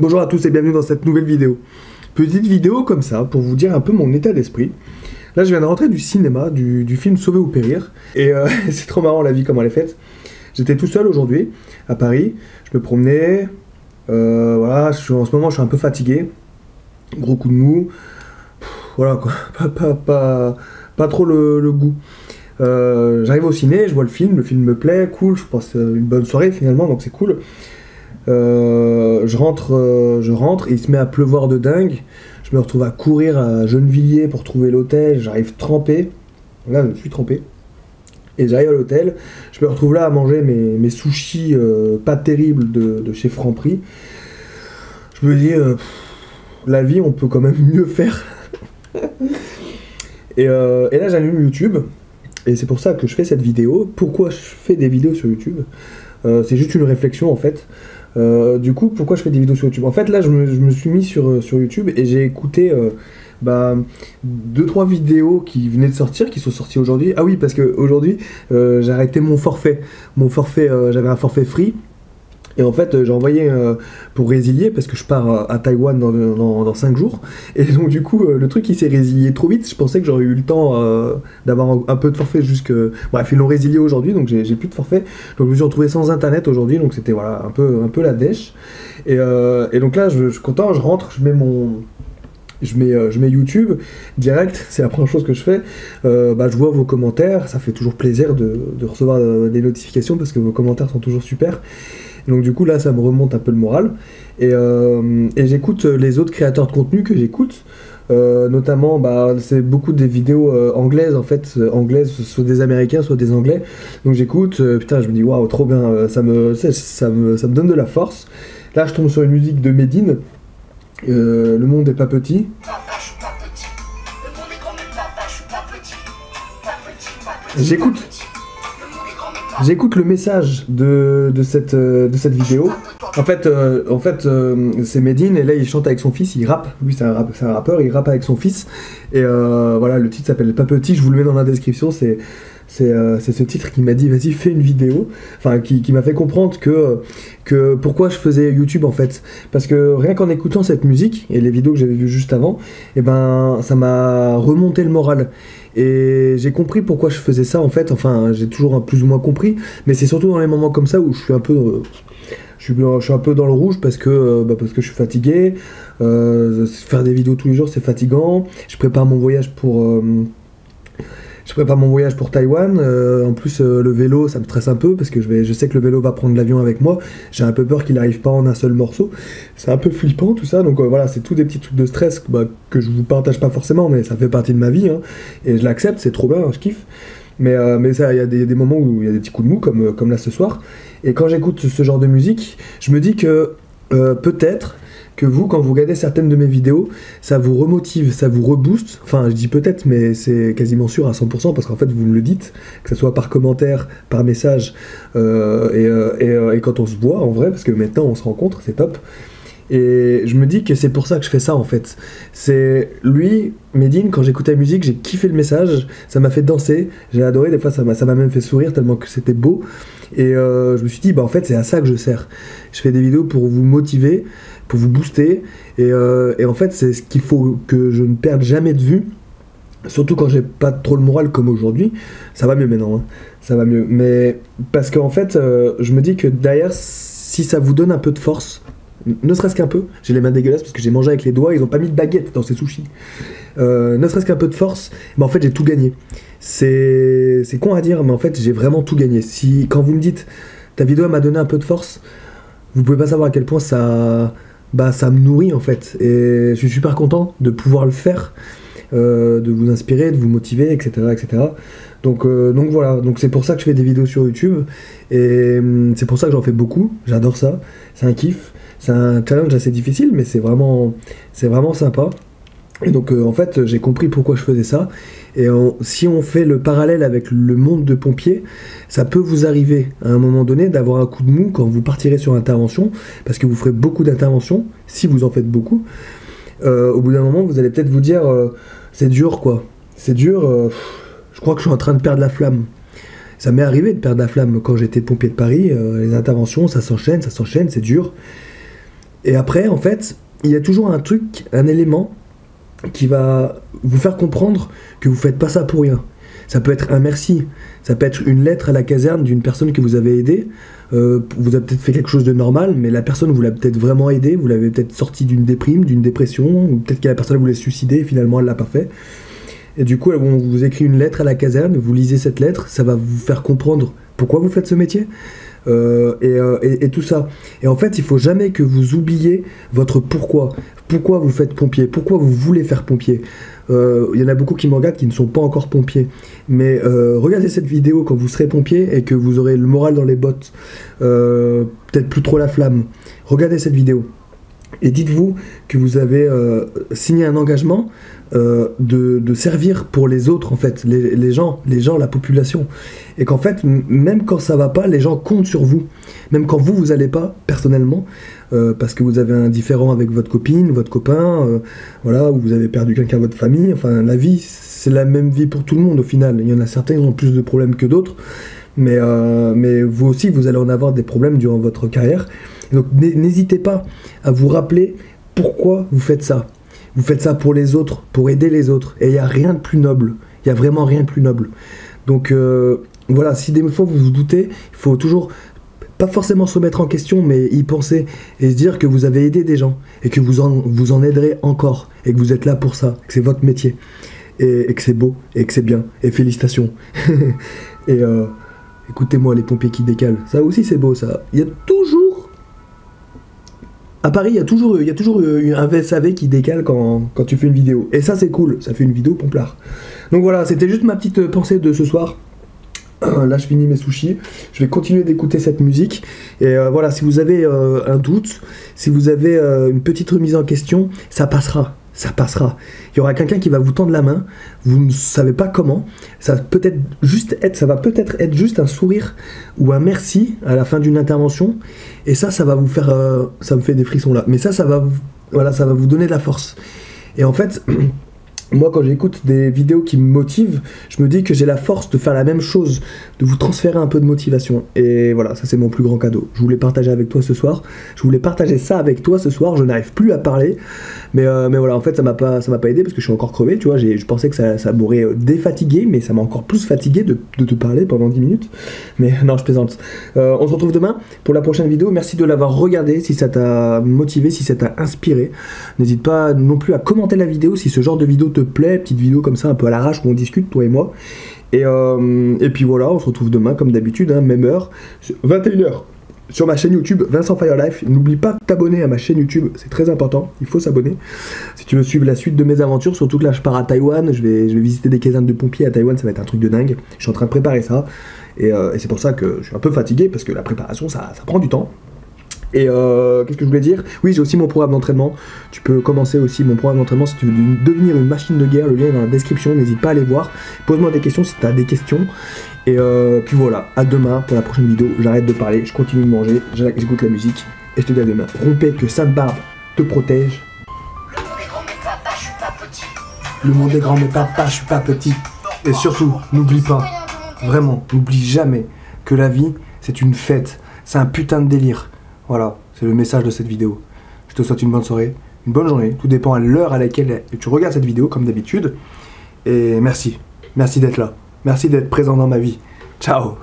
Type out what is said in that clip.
Bonjour à tous et bienvenue dans cette nouvelle vidéo. Petite vidéo comme ça pour vous dire un peu mon état d'esprit. Là je viens de rentrer du cinéma, du film Sauver ou Périr. Et c'est trop marrant la vie comment elle est faite. J'étais tout seul aujourd'hui à Paris, je me promenais. Voilà, en ce moment je suis un peu fatigué. Gros coup de mou. Voilà quoi, pas trop le goût. J'arrive au ciné, je vois le film me plaît, cool, je passe une bonne soirée finalement, donc c'est cool. Je rentre et il se met à pleuvoir de dingue. Je me retrouve à courir à Gennevilliers pour trouver l'hôtel. J'arrive trempé. Là, je suis trempé. Et j'arrive à l'hôtel. Je me retrouve là à manger mes sushis pas terribles de chez Franprix. Je me dis, la vie, on peut quand même mieux faire. et là, j'allume YouTube. Et c'est pour ça que je fais cette vidéo. Pourquoi je fais des vidéos sur YouTube ? C'est juste une réflexion en fait. Du coup, pourquoi je fais des vidéos sur YouTube ? En fait, là, je me suis mis sur YouTube et j'ai écouté 2-3 vidéos qui venaient de sortir, qui sont sorties aujourd'hui. Ah oui, parce que aujourd'hui, j'ai arrêté mon forfait. J'avais un forfait free. Et en fait, j'ai envoyé pour résilier parce que je pars à Taïwan dans 5 jours. Et donc, du coup, le truc il s'est résilié trop vite. Je pensais que j'aurais eu le temps d'avoir un peu de forfait jusque. Bref, ils l'ont résilié aujourd'hui, donc j'ai plus de forfait. Donc, je me suis retrouvé sans internet aujourd'hui. Donc, c'était voilà, un peu la dèche. Et donc là, je suis content, je rentre, je mets YouTube direct, c'est la première chose que je fais. Je vois vos commentaires, ça fait toujours plaisir de recevoir des notifications parce que vos commentaires sont toujours super. Donc du coup là ça me remonte un peu le moral et j'écoute les autres créateurs de contenu que j'écoute, notamment c'est beaucoup des vidéos anglaises en fait, soit des américains soit des anglais, donc j'écoute, putain je me dis waouh trop bien, ça me donne de la force. Là je tombe sur une musique de Medine, Le monde est pas petit. J'écoute le message de cette vidéo. En fait, c'est Medine et là il chante avec son fils, il rappe. Lui c'est un rappeur, il rappe avec son fils. Et voilà, le titre s'appelle Pas Petit, je vous le mets dans la description. C'est ce titre qui m'a dit vas-y fais une vidéo, enfin qui m'a fait comprendre que pourquoi je faisais YouTube en fait, parce que rien qu'en écoutant cette musique et les vidéos que j'avais vues juste avant, et ça m'a remonté le moral et j'ai compris pourquoi je faisais ça en fait, enfin j'ai toujours plus ou moins compris, mais c'est surtout dans les moments comme ça où je suis un peu dans le rouge parce que je suis fatigué, faire des vidéos tous les jours c'est fatigant, je prépare mon voyage pour Taïwan, en plus le vélo ça me stresse un peu parce que je sais que le vélo va prendre l'avion avec moi, j'ai un peu peur qu'il n'arrive pas en un seul morceau, c'est un peu flippant tout ça, donc voilà c'est tous des petits trucs de stress que je vous partage pas forcément mais ça fait partie de ma vie hein, et je l'accepte, c'est trop bien, je kiffe, mais ça il y a des moments où il y a des petits coups de mou comme là ce soir, et quand j'écoute ce genre de musique, je me dis que peut-être que vous, quand vous regardez certaines de mes vidéos, ça vous remotive, ça vous rebooste. Enfin, je dis peut-être, mais c'est quasiment sûr à 100%, parce qu'en fait, vous me le dites, que ce soit par commentaire, par message, et quand on se voit, en vrai, parce que maintenant, on se rencontre, c'est top. Et je me dis que c'est pour ça que je fais ça, en fait. C'est lui, Medine, quand j'écoutais la musique, j'ai kiffé le message, ça m'a fait danser, j'ai adoré, des fois, ça m'a même fait sourire, tellement que c'était beau. Et je me suis dit, en fait, c'est à ça que je sers. Je fais des vidéos pour vous motiver, pour vous booster, et en fait c'est ce qu'il faut que je ne perde jamais de vue, surtout quand j'ai pas trop le moral comme aujourd'hui. Ça va mieux maintenant, hein. Ça va mieux, mais parce qu'en fait je me dis que derrière, si ça vous donne un peu de force, ne serait-ce qu'un peu, j'ai les mains dégueulasses parce que j'ai mangé avec les doigts, ils ont pas mis de baguette dans ces sushis, ne serait-ce qu'un peu de force, mais en fait j'ai tout gagné. C'est con à dire, mais en fait j'ai vraiment tout gagné. Quand vous me dites ta vidéo m'a donné un peu de force, vous pouvez pas savoir à quel point ça me nourrit en fait, et je suis super content de pouvoir le faire, de vous inspirer, de vous motiver, etc. Donc voilà, donc c'est pour ça que je fais des vidéos sur YouTube, et c'est pour ça que j'en fais beaucoup, j'adore ça, c'est un kiff, c'est un challenge assez difficile, mais c'est vraiment sympa. Et donc en fait j'ai compris pourquoi je faisais ça, et si on fait le parallèle avec le monde de pompier, ça peut vous arriver à un moment donné d'avoir un coup de mou quand vous partirez sur intervention, parce que vous ferez beaucoup d'interventions, si vous en faites beaucoup, au bout d'un moment vous allez peut-être vous dire c'est dur quoi, c'est dur, je crois que je suis en train de perdre la flamme. Ça m'est arrivé de perdre la flamme quand j'étais pompier de Paris, les interventions ça s'enchaîne, c'est dur. Et après, en fait, il y a toujours un truc, un élément qui va vous faire comprendre que vous faites pas ça pour rien. Ça peut être un merci, ça peut être une lettre à la caserne d'une personne que vous avez aidée. Vous avez peut-être fait quelque chose de normal, mais la personne vous l'a peut-être vraiment aidé, vous l'avez peut-être sorti d'une déprime, d'une dépression, ou peut-être que la personne voulait se suicider et finalement elle l'a pas fait. Et du coup, on vous écrit une lettre à la caserne, vous lisez cette lettre, ça va vous faire comprendre pourquoi vous faites ce métier. Et tout ça. Et en fait, il faut jamais que vous oubliez votre pourquoi. Pourquoi vous faites pompier? Pourquoi vous voulez faire pompier? Il y en a beaucoup qui me regardent qui ne sont pas encore pompiers. Mais regardez cette vidéo quand vous serez pompier et que vous aurez le moral dans les bottes. Peut-être plus trop la flamme. Regardez cette vidéo. Et dites-vous que vous avez signé un engagement de servir pour les autres, en fait, les gens, la population. Et qu'en fait, même quand ça va pas, les gens comptent sur vous. Même quand vous allez pas, personnellement, parce que vous avez un différend avec votre copine, votre copain, voilà, ou vous avez perdu quelqu'un de votre famille. Enfin, la vie, c'est la même vie pour tout le monde, au final. Il y en a certains qui ont plus de problèmes que d'autres. Mais vous aussi, vous allez en avoir des problèmes durant votre carrière. Donc n'hésitez pas à vous rappeler pourquoi vous faites ça. Vous faites ça pour les autres, pour aider les autres. Et il n'y a rien de plus noble. Il n'y a vraiment rien de plus noble. Donc voilà, si des fois vous vous doutez, il faut toujours, pas forcément se remettre en question, mais y penser et se dire que vous avez aidé des gens et que vous en aiderez encore. Et que vous êtes là pour ça, que c'est votre métier. Et que c'est beau, et que c'est bien. Et félicitations. Et écoutez-moi les pompiers qui décalent. Ça aussi c'est beau ça. Il y a toujours... À Paris, il y a toujours un VSAV qui décale quand tu fais une vidéo. Et ça, c'est cool. Ça fait une vidéo pomplard. Donc voilà, c'était juste ma petite pensée de ce soir. Là, je finis mes sushis. Je vais continuer d'écouter cette musique. Et voilà, si vous avez un doute, si vous avez une petite remise en question, ça passera. Ça passera. Il y aura quelqu'un qui va vous tendre la main. Vous ne savez pas comment. Ça va peut-être être juste un sourire ou un merci à la fin d'une intervention. Et ça va vous faire, ça me fait des frissons là. Mais ça va vous donner de la force. Et en fait, moi, quand j'écoute des vidéos qui me motivent, je me dis que j'ai la force de faire la même chose, de vous transférer un peu de motivation. Et voilà, ça c'est mon plus grand cadeau. Je voulais partager avec toi ce soir. Je voulais partager ça avec toi ce soir. Je n'arrive plus à parler. Mais voilà, en fait, ça m'a pas aidé parce que je suis encore crevé, tu vois. Je pensais que ça m'aurait défatigué, mais ça m'a encore plus fatigué de te parler pendant 10 minutes. Mais non, je plaisante. On se retrouve demain pour la prochaine vidéo. Merci de l'avoir regardé. Si ça t'a motivé, si ça t'a inspiré, n'hésite pas non plus à commenter la vidéo si ce genre de vidéo te plaît, petite vidéo comme ça un peu à l'arrache où on discute toi et moi, et puis voilà, on se retrouve demain comme d'habitude, hein, même heure, 21h sur ma chaîne YouTube Vincent Fire Life. N'oublie pas de t'abonner à ma chaîne YouTube, c'est très important, il faut s'abonner si tu veux suivre la suite de mes aventures, surtout que là je pars à Taïwan, je vais visiter des casernes de pompiers à Taïwan, ça va être un truc de dingue, je suis en train de préparer ça, et c'est pour ça que je suis un peu fatigué, parce que la préparation ça prend du temps. Et qu'est-ce que je voulais dire? Oui, j'ai aussi mon programme d'entraînement. Tu peux commencer aussi mon programme d'entraînement si tu veux devenir une machine de guerre. Le lien est dans la description, n'hésite pas à aller voir. Pose-moi des questions si tu as des questions. Et puis voilà, à demain pour la prochaine vidéo. J'arrête de parler, je continue de manger, j'écoute la musique. Et je te dis à demain. Rompez, que Sainte-Barbe te protège. Le monde est grand mais papa, je suis pas petit. Et surtout, n'oublie pas, vraiment, n'oublie jamais que la vie, c'est une fête. C'est un putain de délire. Voilà, c'est le message de cette vidéo. Je te souhaite une bonne soirée, une bonne journée. Tout dépend à l'heure à laquelle tu regardes cette vidéo, comme d'habitude. Et merci. Merci d'être là. Merci d'être présent dans ma vie. Ciao.